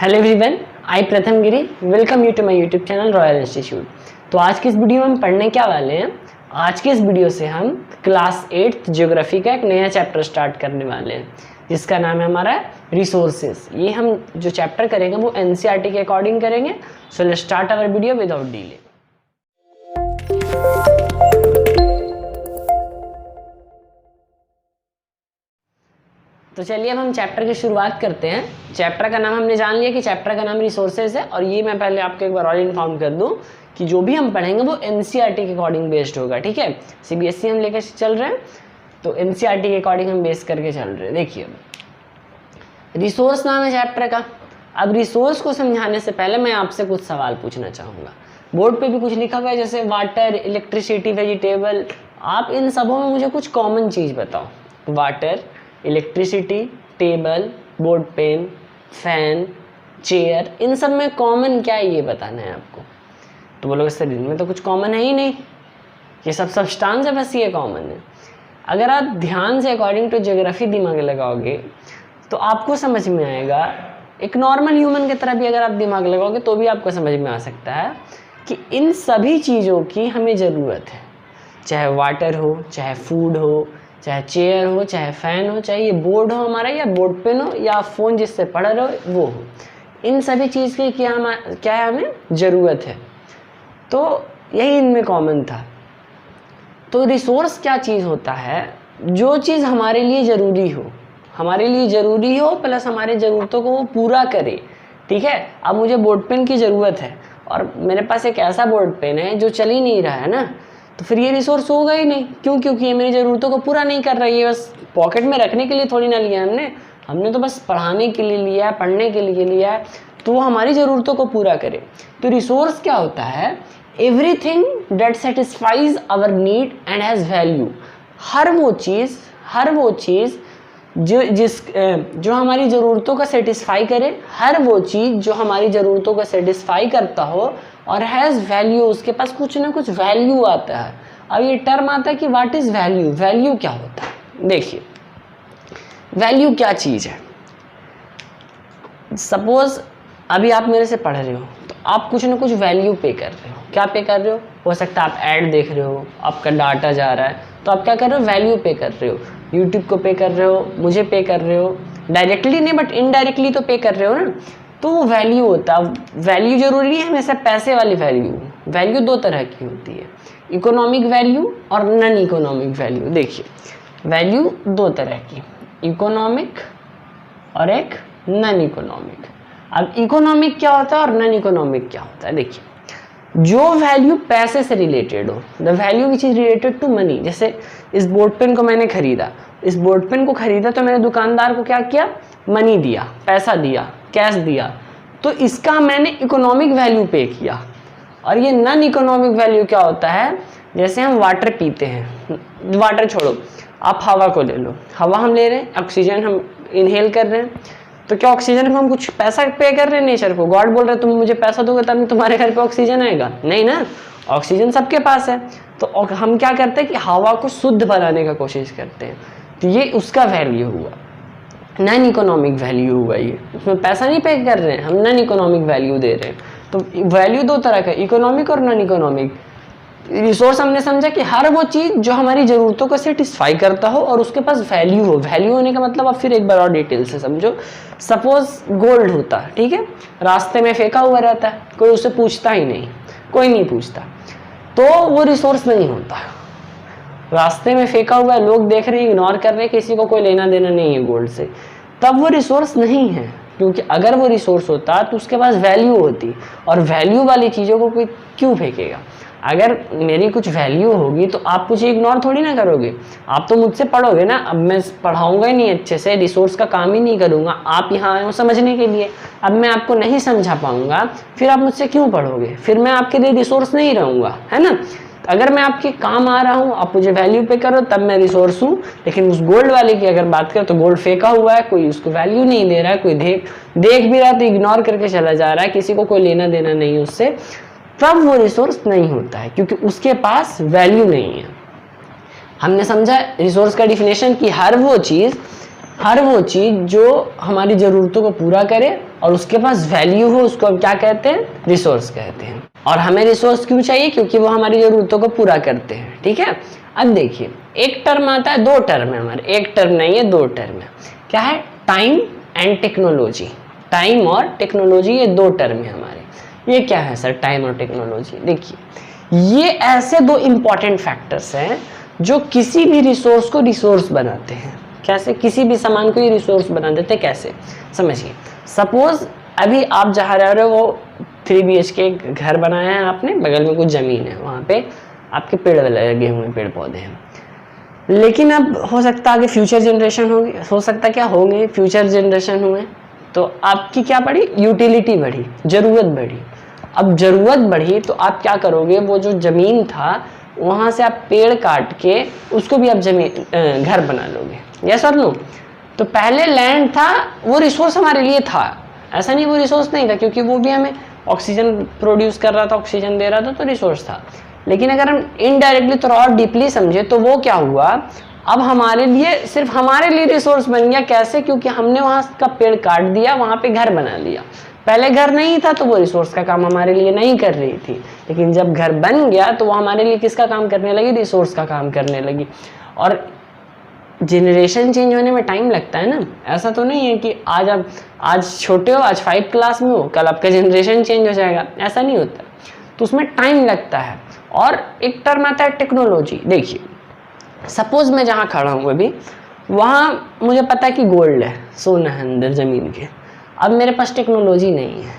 Hello everyone, I Pratham Giri welcome you to my YouTube channel royal institute. तो आज की इस वीडियो में हम पढ़ने क्या वाले हैं। आज की इस वीडियो से हम क्लास 8 ज्योग्राफी का एक नया चैप्टर स्टार्ट करने वाले हैं जिसका नाम है हमारा रिसोर्सेज। ये हम जो चैप्टर करेंगे वो एनसीईआरटी के अकॉर्डिंग करेंगे। So let's start our video without delay. तो चलिए अब हम चैप्टर की शुरुआत करते हैं। चैप्टर का नाम हमने जान लिया कि चैप्टर का नाम रिसोर्सेज है। और ये मैं पहले आपको एक बार और इन्फॉर्म कर दूं कि जो भी हम पढ़ेंगे वो एनसीईआरटी के अकॉर्डिंग बेस्ड होगा। ठीक है, सीबीएसई हम लेकर चल रहे हैं तो एनसीईआरटी के अकॉर्डिंग हम बेस करके चल रहे हैं। देखिए रिसोर्स नाम है चैप्टर का। अब रिसोर्स को समझाने से पहले मैं आपसे कुछ सवाल पूछना चाहूँगा। बोर्ड पे भी कुछ लिखा हुआ है जैसे वाटर, इलेक्ट्रिसिटी, वेजिटेबल। आप इन सबों में मुझे कुछ कॉमन चीज़ बताओ। Water, electricity, table, board pen, fan, chair, इन सब में कॉमन क्या है ये बताना है आपको। तो बोलोगे सर इनमें तो कुछ कॉमन है ही नहीं, ये सब सब्सटेंस है, बस ये कॉमन है। अगर आप ध्यान से अकॉर्डिंग टू ज्योग्राफी दिमाग लगाओगे तो आपको समझ में आएगा। एक नॉर्मल ह्यूमन की तरह भी अगर आप दिमाग लगाओगे तो भी आपको समझ में आ सकता है कि इन सभी चीज़ों की हमें ज़रूरत है। चाहे वाटर हो, चाहे फूड हो, चाहे चेयर हो, चाहे फैन हो, चाहे ये बोर्ड हो हमारा या बोर्ड पेन हो या फ़ोन जिससे पढ़ रहे हो वो हो, इन सभी चीज़ की क्या है हमें ज़रूरत है। तो यही इनमें कॉमन था। तो रिसोर्स क्या चीज़ होता है? जो चीज़ हमारे लिए ज़रूरी हो, प्लस हमारी ज़रूरतों को वो पूरा करे। ठीक है, अब मुझे बोर्ड पेन की ज़रूरत है और मेरे पास एक ऐसा बोर्ड पेन है जो चल ही नहीं रहा है ना, तो फिर ये रिसोर्स होगा ही नहीं। क्यों? क्योंकि ये मेरी ज़रूरतों को पूरा नहीं कर रही है। बस पॉकेट में रखने के लिए थोड़ी ना लिया हमने तो बस पढ़ाने के लिए लिया है, पढ़ने के लिए लिया है, तो वो हमारी ज़रूरतों को पूरा करे। तो रिसोर्स क्या होता है? Everything that satisfies our need and has value. हर वो चीज़ जो हमारी ज़रूरतों को सेटिस्फाई करे, हर वो चीज़ जो हमारी ज़रूरतों को सेटिस्फाई करता हो और हैज़ वैल्यू, उसके पास कुछ ना कुछ वैल्यू आता है। अब ये टर्म आता है कि व्हाट इज़ वैल्यू। वैल्यू क्या होता है? देखिए वैल्यू क्या चीज़ है। सपोज अभी आप मेरे से पढ़ रहे हो तो आप कुछ ना कुछ वैल्यू पे कर रहे हो। क्या पे कर रहे हो सकता है आप ऐड देख रहे हो, आपका डाटा जा रहा है, तो आप क्या कर रहे हो? वैल्यू पे कर रहे हो। यूट्यूब को पे कर रहे हो, मुझे पे कर रहे हो, डायरेक्टली नहीं बट इनडायरेक्टली तो पे कर रहे हो ना। तो वो वैल्यू होता है। वैल्यू जरूरी है हमेशा पैसे वाली वैल्यू। वैल्यू दो तरह की होती है, इकोनॉमिक वैल्यू और नॉन इकोनॉमिक वैल्यू। देखिए वैल्यू दो तरह की, इकोनॉमिक और एक नॉन इकोनॉमिक। अब इकोनॉमिक क्या होता है और नॉन इकोनॉमिक क्या होता है? देखिए जो वैल्यू पैसे से रिलेटेड हो, the value which is related to money. जैसे इस बोर्ड पेन को मैंने खरीदा, इस बोर्ड पेन को खरीदा तो मैंने दुकानदार को क्या किया? मनी दिया, पैसा दिया, कैश दिया, तो इसका मैंने इकोनॉमिक वैल्यू पे किया। और ये नॉन इकोनॉमिक वैल्यू क्या होता है? जैसे हम वाटर पीते हैं, वाटर छोड़ो, आप हवा को ले लो, हवा हम ले रहे हैं, ऑक्सीजन हम इनहेल कर रहे हैं, तो क्या ऑक्सीजन को हम कुछ पैसा पे कर रहे हैं नेचर को? गॉड बोल रहे हैं तुम मुझे पैसा दोगे तब तुम्हारे घर पे ऑक्सीजन आएगा? नहीं ना, ऑक्सीजन सबके पास है। तो हम क्या करते हैं कि हवा को शुद्ध बनाने का कोशिश करते हैं, तो ये उसका वैल्यू हुआ, नॉन इकोनॉमिक वैल्यू हुआ। ये उसमें पैसा नहीं पे कर रहे हैं, हम नॉन इकोनॉमिक वैल्यू दे रहे हैं। तो वैल्यू दो तरह का, इकोनॉमिक और नॉन इकोनॉमिक। रिसोर्स हमने समझा कि हर वो चीज़ जो हमारी ज़रूरतों को सेटिस्फाई करता हो और उसके पास वैल्यू हो। वैल्यू होने का मतलब आप फिर एक बार और डिटेल से समझो। सपोज गोल्ड होता है, ठीक है, रास्ते में फेंका हुआ रहता है, कोई उससे पूछता ही नहीं, कोई नहीं पूछता, तो वो रिसोर्स नहीं होता। रास्ते में फेंका हुआ है, लोग देख रहे हैं, इग्नोर कर रहे हैं, किसी को कोई लेना देना नहीं है गोल्ड से, तब वो रिसोर्स नहीं है। क्योंकि अगर वो रिसोर्स होता तो उसके पास वैल्यू होती, और वैल्यू वाली चीज़ों को कोई क्यों फेंकेगा? अगर मेरी कुछ वैल्यू होगी तो आप कुछ इग्नोर थोड़ी ना करोगे, आप तो मुझसे पढ़ोगे ना। अब मैं पढ़ाऊंगा ही नहीं अच्छे से, रिसोर्स का काम ही नहीं करूंगा, आप यहाँ आए हो समझने के लिए, अब मैं आपको नहीं समझा पाऊंगा, फिर आप मुझसे क्यों पढ़ोगे? फिर मैं आपके लिए रिसोर्स नहीं रहूँगा, है ना। अगर मैं आपके काम आ रहा हूँ, आप मुझे वैल्यू पे करो, तब मैं रिसोर्स हूँ। लेकिन उस गोल्ड वाले की अगर बात करें तो गोल्ड फेंका हुआ है, कोई उसको वैल्यू नहीं दे रहा है, कोई देख भी रहा तो इग्नोर करके चला जा रहा है, किसी को कोई लेना देना नहीं उससे, तब वो रिसोर्स नहीं होता है, क्योंकि उसके पास वैल्यू नहीं है। हमने समझा रिसोर्स का डिफिनेशन कि हर वो चीज़ हर वो चीज़ जो हमारी ज़रूरतों को पूरा करे और उसके पास वैल्यू हो, उसको हम क्या कहते हैं? रिसोर्स कहते हैं। और हमें रिसोर्स क्यों चाहिए? क्योंकि वो हमारी ज़रूरतों को पूरा करते हैं। ठीक है, अब देखिए एक टर्म आता है, दो टर्म है हमारे, एक टर्म नहीं है, दो टर्म है। क्या है? Time and technology. टाइम और टेक्नोलॉजी, ये दो टर्म है हमारे। ये क्या है सर? टाइम और टेक्नोलॉजी। देखिए ये ऐसे दो इंपॉर्टेंट फैक्टर्स हैं जो किसी भी रिसोर्स को रिसोर्स बनाते हैं। कैसे? किसी भी सामान को ये रिसोर्स बना देते हैं। कैसे? समझिए, सपोज अभी आप जहाँ रह रहे हो वो 3 BHK घर बनाया है आपने, बगल में कुछ ज़मीन है, वहाँ पे आपके पेड़ लगे हुए हैं, पेड़ पौधे हैं। लेकिन अब हो सकता है आगे फ्यूचर जनरेशन होगी, हो सकता क्या होंगे, फ्यूचर जनरेशन हुए तो आपकी क्या बढ़ी? यूटिलिटी बढ़ी, ज़रूरत बढ़ी। अब ज़रूरत बढ़ी तो आप क्या करोगे? वो जो ज़मीन था वहाँ से आप पेड़ काट के उसको भी आप ज़मीन घर बना लोगे। यस और नो? तो पहले लैंड था, वो रिसोर्स हमारे लिए था, ऐसा नहीं वो रिसोर्स नहीं था, क्योंकि वो भी हमें ऑक्सीजन प्रोड्यूस कर रहा था, ऑक्सीजन दे रहा था, तो रिसोर्स था। लेकिन अगर हम इनडायरेक्टली थोड़ा और डीपली समझे तो वो क्या हुआ? अब हमारे लिए, सिर्फ हमारे लिए रिसोर्स बन गया। कैसे? क्योंकि हमने वहाँ का पेड़ काट दिया, वहाँ पे घर बना लिया। पहले घर नहीं था तो वो रिसोर्स का काम हमारे लिए नहीं कर रही थी, लेकिन जब घर बन गया तो वो हमारे लिए किसका काम करने लगी? रिसोर्स का काम करने लगी। और जनरेशन चेंज होने में टाइम लगता है ना, ऐसा तो नहीं है कि आज छोटे हो, आज 5 क्लास में हो, कल आपका जनरेशन चेंज हो जाएगा, ऐसा नहीं होता। तो उसमें टाइम लगता है। और एक टर्म आता है टेक्नोलॉजी। देखिए सपोज मैं जहाँ खड़ा हूँ अभी, वहाँ मुझे पता है कि गोल्ड है, सोना है अंदर ज़मीन के। अब मेरे पास टेक्नोलॉजी नहीं है।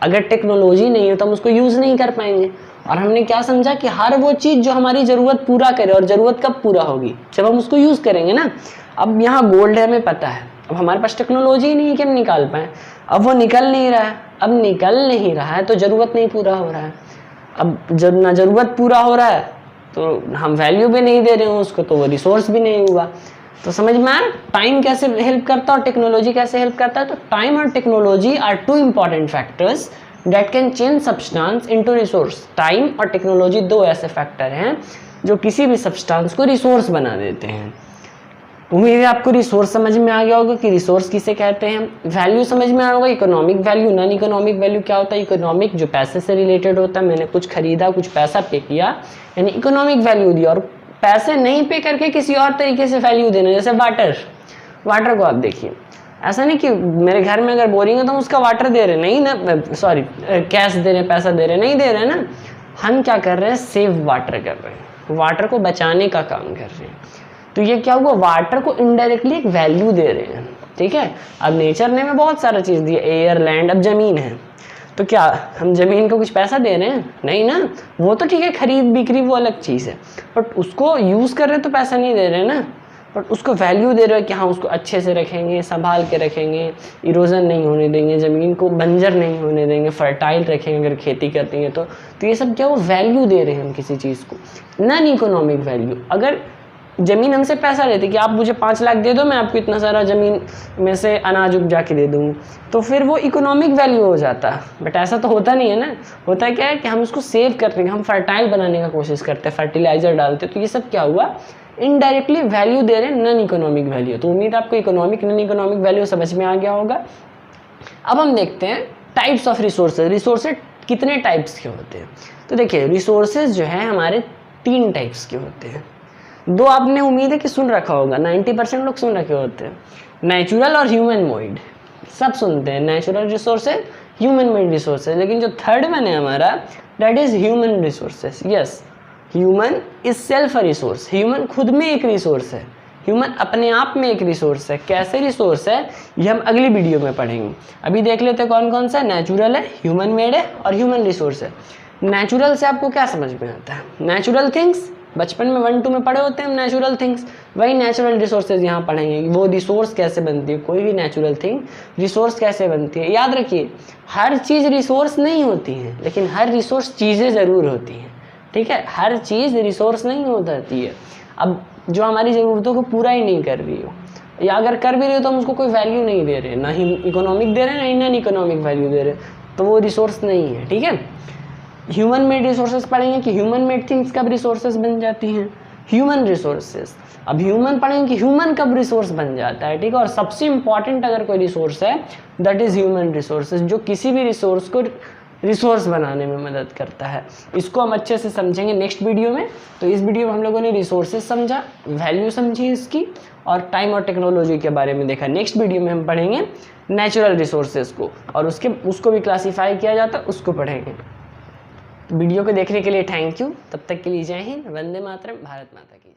अगर टेक्नोलॉजी नहीं है तो हम उसको यूज़ नहीं कर पाएंगे। और हमने क्या समझा कि हर वो चीज़ जो हमारी ज़रूरत पूरा करे, और ज़रूरत कब पूरा होगी? जब हम उसको यूज़ करेंगे ना। अब यहाँ गोल्ड है, हमें पता है, अब हमारे पास टेक्नोलॉजी नहीं है कि हम निकाल पाएँ। अब वो निकल नहीं रहा है, अब निकल नहीं रहा है तो ज़रूरत नहीं पूरा हो रहा है। अब जब ना ज़रूरत पूरा हो रहा है तो हम वैल्यू भी नहीं दे रहे हो उसको, तो वो रिसोर्स भी नहीं हुआ। तो समझ में आया टाइम कैसे हेल्प करता है और टेक्नोलॉजी कैसे हेल्प करता है? तो टाइम और technology are two important factors that can change substance into resource. Time और टेक्नोलॉजी दो ऐसे फैक्टर हैं जो किसी भी सब्सटेंस को रिसोर्स बना देते हैं। उम्मीद है आपको रिसोर्स समझ में आ गया होगा कि रिसोर्स किसे कहते हैं। वैल्यू समझ में आ होगा, economic value, non economic value क्या होता है? इकोनॉमिक जो पैसे से रिलेटेड होता है, मैंने कुछ खरीदा, कुछ पैसा पे किया, यानी इकोनॉमिक वैल्यू दिया। और पैसे नहीं पे करके किसी और तरीके से वैल्यू देना, जैसे वाटर को आप देखिए, ऐसा नहीं कि मेरे घर में अगर बोरिंग है तो हम उसका वाटर दे रहे, नहीं ना, सॉरी कैश दे रहे, पैसा दे रहे, नहीं दे रहे ना। हम क्या कर रहे हैं? सेव वाटर कर रहे हैं, वाटर को बचाने का काम कर रहे हैं। तो ये क्या हुआ? वाटर को इनडायरेक्टली एक वैल्यू दे रहे हैं। ठीक है, अब नेचर ने हमें बहुत सारा चीज़ दिया, एयर, लैंड, अब ज़मीन है, तो क्या हम ज़मीन को कुछ पैसा दे रहे हैं? नहीं ना। वो तो ठीक है, खरीद बिक्री वो अलग चीज़ है, बट उसको यूज़ कर रहे तो पैसा नहीं दे रहे ना, बट उसको वैल्यू दे रहे हो कि हाँ उसको अच्छे से रखेंगे, संभाल के रखेंगे, इरोजन नहीं होने देंगे, ज़मीन को बंजर नहीं होने देंगे, फर्टाइल रखेंगे अगर खेती करते हैं तो ये सब क्या, वो वैल्यू दे रहे हैं हम किसी चीज़ को, नॉन इकोनॉमिक वैल्यू। अगर ज़मीन हमसे पैसा लेते कि आप मुझे 5 लाख दे दो, मैं आपको इतना सारा ज़मीन में से अनाज उपजा के दे दूँगी, तो फिर वो इकोनॉमिक वैल्यू हो जाता है। बट ऐसा तो होता नहीं है ना। होता क्या है कि हम उसको सेव करते हैं, हम फर्टाइल बनाने का कोशिश करते हैं, फर्टिलाइज़र डालते हैं, तो ये सब क्या हुआ? इनडायरेक्टली वैल्यू दे रहे हैं, नॉन इकोनॉमिक वैल्यू। तो उम्मीद आपको इकोनॉमिक, नॉन इकोनॉमिक वैल्यू समझ में आ गया होगा। अब हम देखते हैं टाइप्स ऑफ रिसोर्सेज। रिसोर्सेज कितने टाइप्स के होते हैं? तो देखिए रिसोर्सेज जो है हमारे 3 टाइप्स के होते हैं। 2 आपने उम्मीद है कि सुन रखा होगा, 90% लोग सुन रखे होते हैं, नेचुरल और ह्यूमन मेड। सब सुनते हैं natural resources, human made resources, लेकिन जो थर्ड वन है हमारा, that is human resources. Yes, human is self a resource. Human खुद में एक रिसोर्स है, ह्यूमन अपने आप में एक रिसोर्स है। कैसे रिसोर्स है ये हम अगली वीडियो में पढ़ेंगे। अभी देख लेते हैं कौन कौन सा नेचुरल है, ह्यूमन मेड है और ह्यूमन रिसोर्स है। नेचुरल से आपको क्या समझ में आता है? नेचुरल थिंग्स, बचपन में 1-2 में पढ़े होते हैं हम नेचुरल थिंग्स, वही नेचुरल रिसोर्सेज यहाँ पढ़ेंगे। वो रिसोर्स कैसे बनती है, कोई भी नेचुरल थिंग रिसोर्स कैसे बनती है। याद रखिए हर चीज़ रिसोर्स नहीं होती है, लेकिन हर रिसोर्स चीज़ें ज़रूर होती हैं। ठीक है, हर चीज़ रिसोर्स नहीं होती है। अब जो हमारी ज़रूरतों को पूरा ही नहीं कर रही हो, या अगर कर भी रही हो तो हम उसको कोई वैल्यू नहीं दे रहे, ना ही इकोनॉमिक दे रहे हैं, ना ही नॉन इकोनॉमिक वैल्यू दे रहे, तो वो रिसोर्स नहीं है। ठीक है, ह्यूमन मेड रिसोर्सेज पढ़ेंगे कि ह्यूमन मेड थिंग्स कब रिसोर्सेज बन जाती हैं। Human resources. अब ह्यूमन पढ़ेंगे कि ह्यूमन कब रिसोर्स बन जाता है, ठीक है। और सबसे इंपॉर्टेंट अगर कोई रिसोर्स है दैट इज़ ह्यूमन रिसोर्सेज, जो किसी भी रिसोर्स को रिसोर्स बनाने में मदद करता है। इसको हम अच्छे से समझेंगे नेक्स्ट वीडियो में। तो इस वीडियो में हम लोगों ने रिसोर्सेज समझा, वैल्यू समझी इसकी, और टाइम और टेक्नोलॉजी के बारे में देखा। नेक्स्ट वीडियो में हम पढ़ेंगे नेचुरल रिसोर्सेज को, और उसको भी क्लासीफाई किया जाता है, उसको पढ़ेंगे। तो वीडियो को देखने के लिए थैंक यू। तब तक के लिए जय हिंद, वंदे मातरम, भारत माता की।